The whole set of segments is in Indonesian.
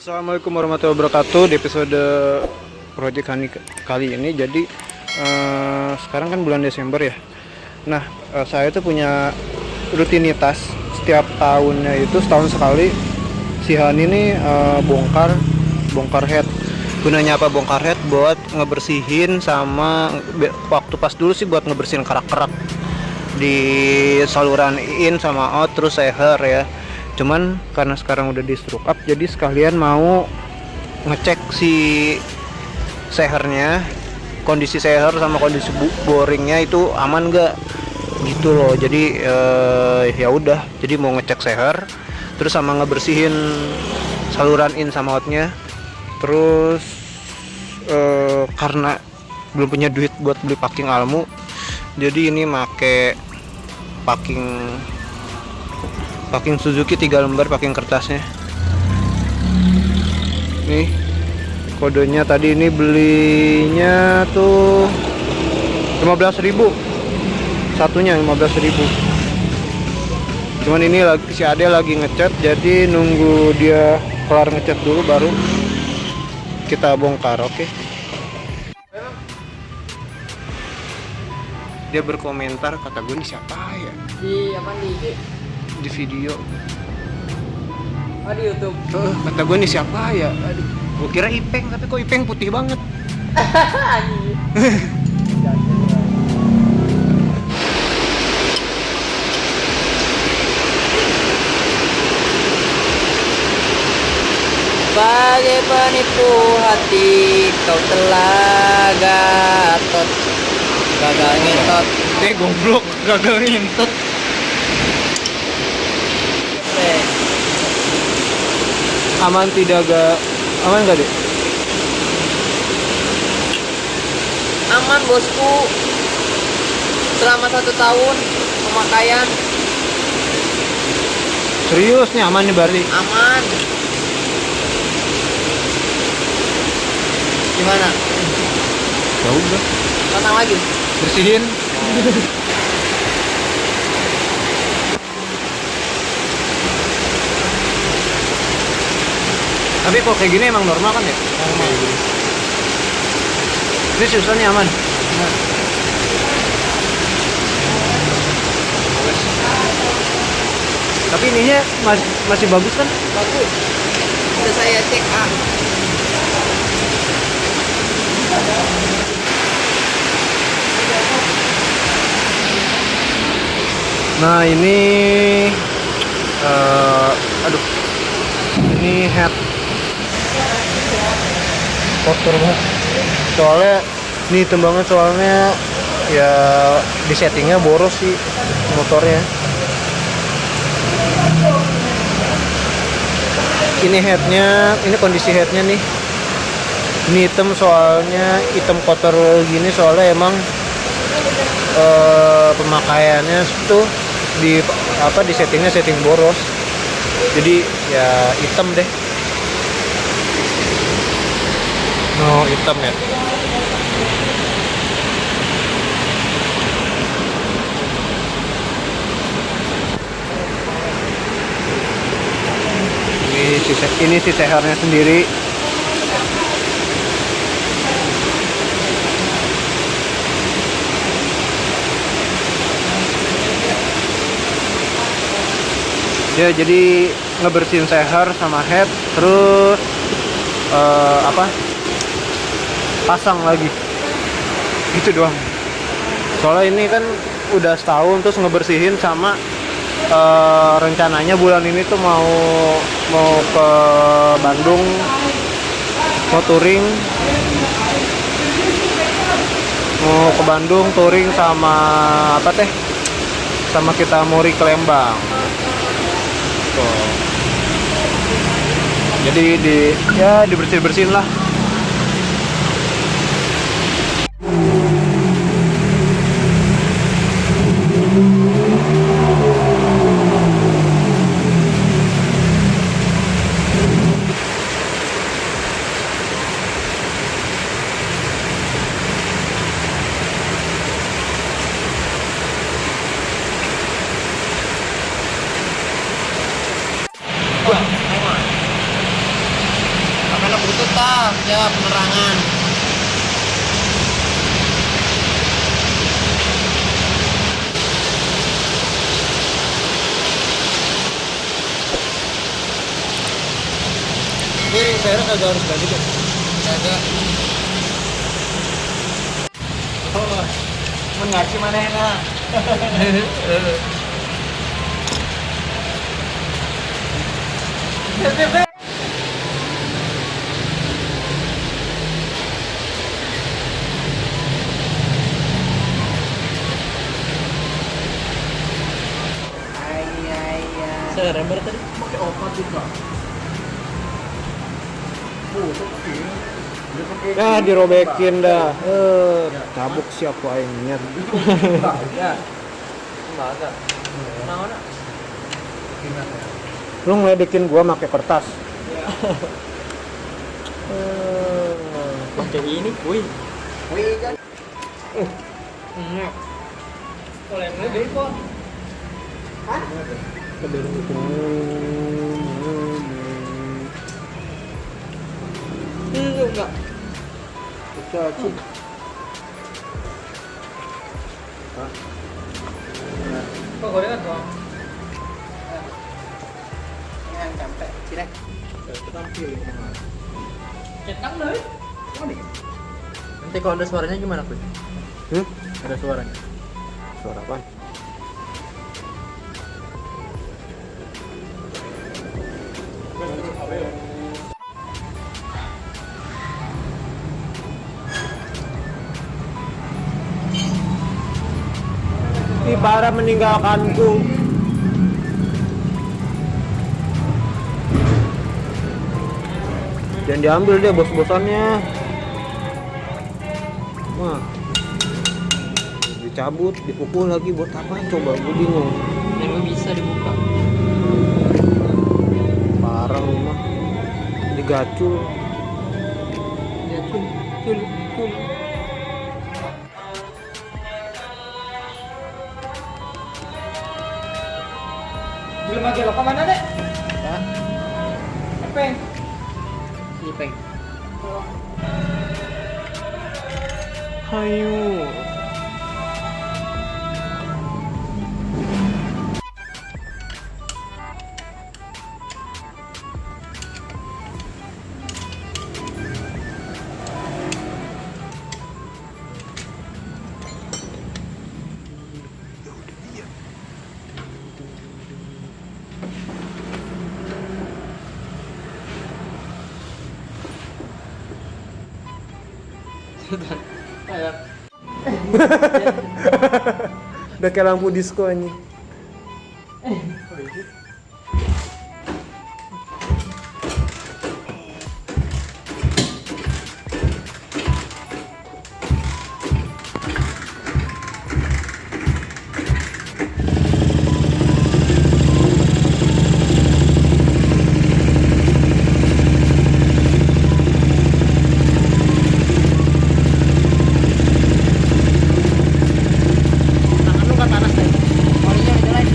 Assalamualaikum warahmatullahi wabarakatuh. Di episode project kali ini, jadi sekarang kan bulan Desember ya. Nah, saya tuh punya rutinitas setiap tahunnya, itu setahun sekali si Hani ini bongkar head. Gunanya apa bongkar head? Buat ngebersihin, sama waktu pas dulu sih buat ngebersihin kerak-kerak di saluran in sama out, terus seher ya. Cuman karena sekarang udah di stroke up, jadi sekalian mau ngecek si sehernya, kondisi seher sama kondisi boringnya itu aman gak gitu loh. Jadi ya udah, jadi mau ngecek seher terus sama ngebersihin saluran in sama outnya. Terus karena belum punya duit buat beli packing Almu, jadi ini make packing Suzuki 3 lembar packing kertasnya. Nih kodenya, tadi ini belinya tuh 15.000 satunya, 15.000. Cuman ini lagi si Ade lagi ngecat, jadi nunggu dia kelar ngecat dulu baru kita bongkar. Oke. Dia berkomentar, kata gue nih siapa ya Di apa di video. Oh, di YouTube. Kata gue nih siapa ya. Aduh, gue kira Ipeng, tapi kok Ipeng putih banget. Sebagai penipu hati, kau telah gagal ngentot. Goblok, gagal ngintet. Aman tidak gak? Aman gak deh? Aman bosku. Selama 1 tahun pemakaian Serius nih, aman nih berarti? aman. Gimana? Ya udah, Pasang lagi. bersihin. Tapi kok kayak gini emang normal kan ya? Normal. Ini susah nih, aman. Tapi ininya masih bagus kan? Bagus. Udah saya cek Nah ini ini head kotor banget, soalnya ini hitam banget, soalnya ya di settingnya boros sih motornya. Ini headnya, ini kondisi headnya nih, ini hitam, soalnya hitam kotor gini soalnya emang pemakaiannya tuh di settingnya setting boros, jadi ya hitam deh. Hitam ya. Ini si sehernya sendiri. Ya, jadi ngebersihin seher sama head, terus pasang lagi, gitu doang. Soalnya ini kan udah setahun, terus ngebersihin sama rencananya bulan ini tuh mau ke Bandung, mau touring, touring sama sama kita Mori ke Lembang. Tuh. Jadi dibersihin lah. Siap penerangan. Ini saya agak harus ganti deh. Jaga. Oh, mengaci mana enak. Saya rember tadi. Pakai opat juga. Ya dirobekin dah. Tabuk siapa aingnya. Ya. Enggak ada. Mana? Lu ngeledekin gua pakai kertas. Pakai ini, kuy. Wih kan. Oleh ini dari kok. Hah? Enggak. Caci. Kok gorengan doang? Yang sampai cilek. Cetak deh. Nanti kalau ada suaranya gimana, Kuy? Ada suaranya. Suara apa? Para meninggalkanku. Jangan diambil deh bos-bosannya. Wah, dicabut, dipukul lagi buat apa? Coba gue bingung. Yang bisa dibuka. Parah lu mah, digacul. Ya cul. Belum lagi lo kemana dek? Ya. Ipeng. Ipeng. Hayu. Kayak Udah kayak lampu disco ini. tangan lu kan panas deh. Olinya udah lain.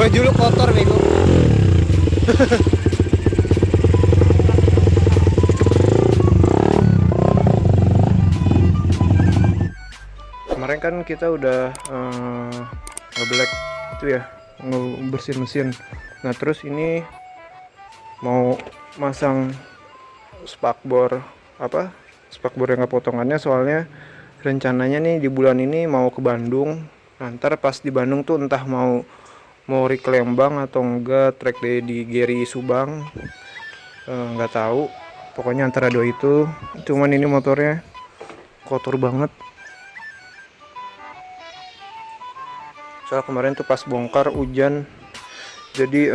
Baju lu kotor bego. Kemarin kan kita udah ngeblack itu ya, ngebersihin mesin. Nah terus ini mau masang spakbor yang nggak potongannya, soalnya rencananya nih di bulan ini mau ke Bandung. Nah, ntar pas di Bandung tuh entah mau Mori ke Lembang atau enggak track day di Geri Subang, nggak tahu, pokoknya antara dua itu. Cuman ini motornya kotor banget, soal kemarin tuh pas bongkar hujan, jadi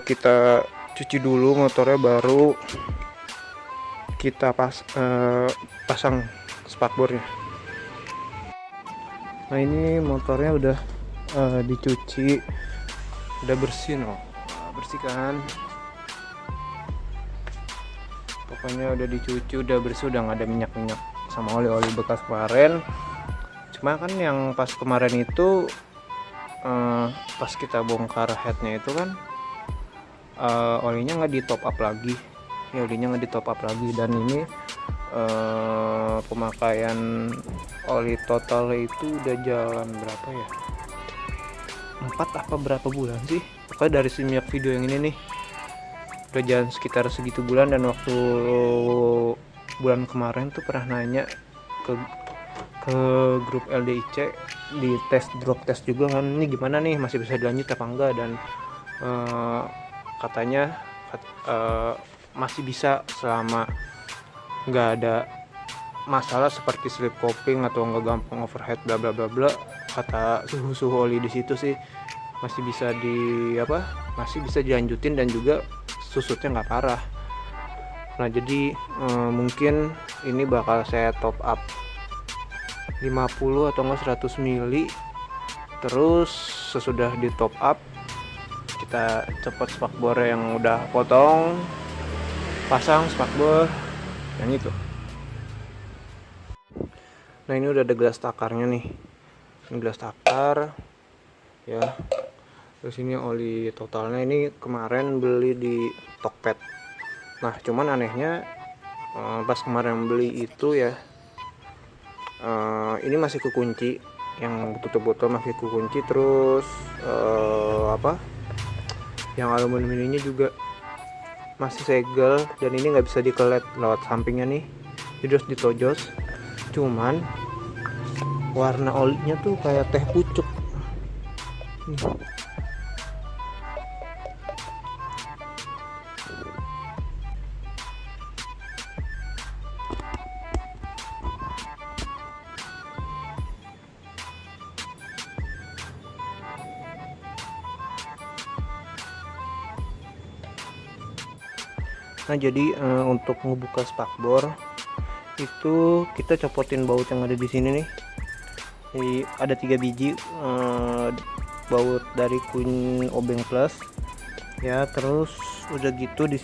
kita cuci dulu motornya baru kita pasang spakbornya. Nah ini motornya udah dicuci, udah bersih loh, bersih kan, pokoknya udah dicuci, udah bersih, udah nggak ada minyak-minyak sama oli-oli bekas kemarin. Cuma kan yang pas kemarin itu pas kita bongkar headnya itu kan olinya nggak di top up lagi, olinya nggak di top up lagi. Dan ini pemakaian oli total itu udah jalan berapa ya, 4 apa berapa bulan sih, pokoknya dari semenjak video yang ini nih udah jalan sekitar segitu bulan. Dan waktu bulan kemarin tuh pernah nanya ke grup LDIC di tes drop test juga kan, ini gimana nih, masih bisa dilanjut apa enggak. Dan katanya masih bisa selama nggak ada masalah seperti slip coping atau nggak gampang overheat bla bla bla bla. Kata suhu oli di situ sih masih bisa masih bisa dilanjutin dan juga susutnya nggak parah. Nah jadi mungkin ini bakal saya top up 50 atau enggak 100 mili. Terus sesudah di top up kita cepet spakbor yang udah potong, pasang spakbor yang itu. Nah ini udah ada gelas takarnya nih, ini gelas takar ya. Terus ini oli totalnya, ini kemarin beli di Tokped. Nah cuman anehnya pas kemarin beli itu ya, ini masih kekunci, yang botol-botol masih kekunci. Terus yang aluminium ininya juga masih segel, dan ini nggak bisa dikelet lewat sampingnya nih, jadi harus ditojos. Cuman warna olinya tuh kayak teh pucuk nih. Nah jadi untuk ngebuka spakbor itu kita copotin baut yang ada di sini nih. Jadi ada 3 biji baut dari Queen Obeng Plus ya. Terus udah gitu di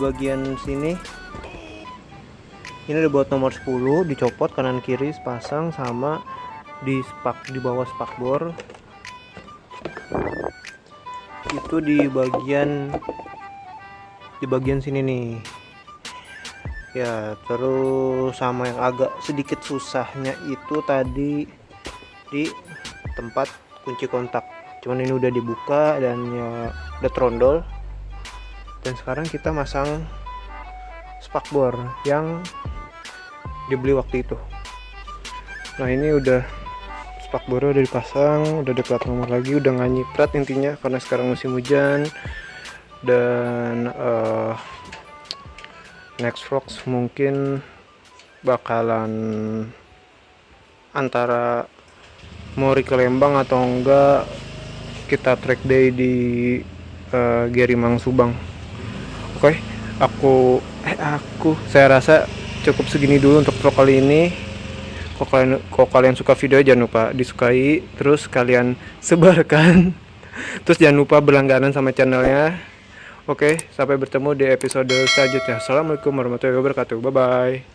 bagian sini ini ada baut nomor 10 dicopot kanan kiri sepasang, sama di bawah spakbor itu di bagian sini nih ya. Terus sama yang agak sedikit susahnya itu tadi di tempat kunci kontak, cuman ini udah dibuka dan ya udah trondol. Dan sekarang kita masang spakbor yang dibeli waktu itu. Nah ini udah spakbornya udah dipasang, udah ada plat nomor lagi, udah nggak nyiprat intinya karena sekarang musim hujan. Dan next vlogs mungkin bakalan antara Mori ke Lembang atau enggak kita track day di Gerimang Subang. Oke, saya rasa cukup segini dulu untuk vlog kali ini. Kalau kalian suka video jangan lupa disukai, terus kalian sebarkan, terus jangan lupa berlangganan sama channelnya. Oke, sampai bertemu di episode selanjutnya. Assalamualaikum warahmatullahi wabarakatuh. Bye bye.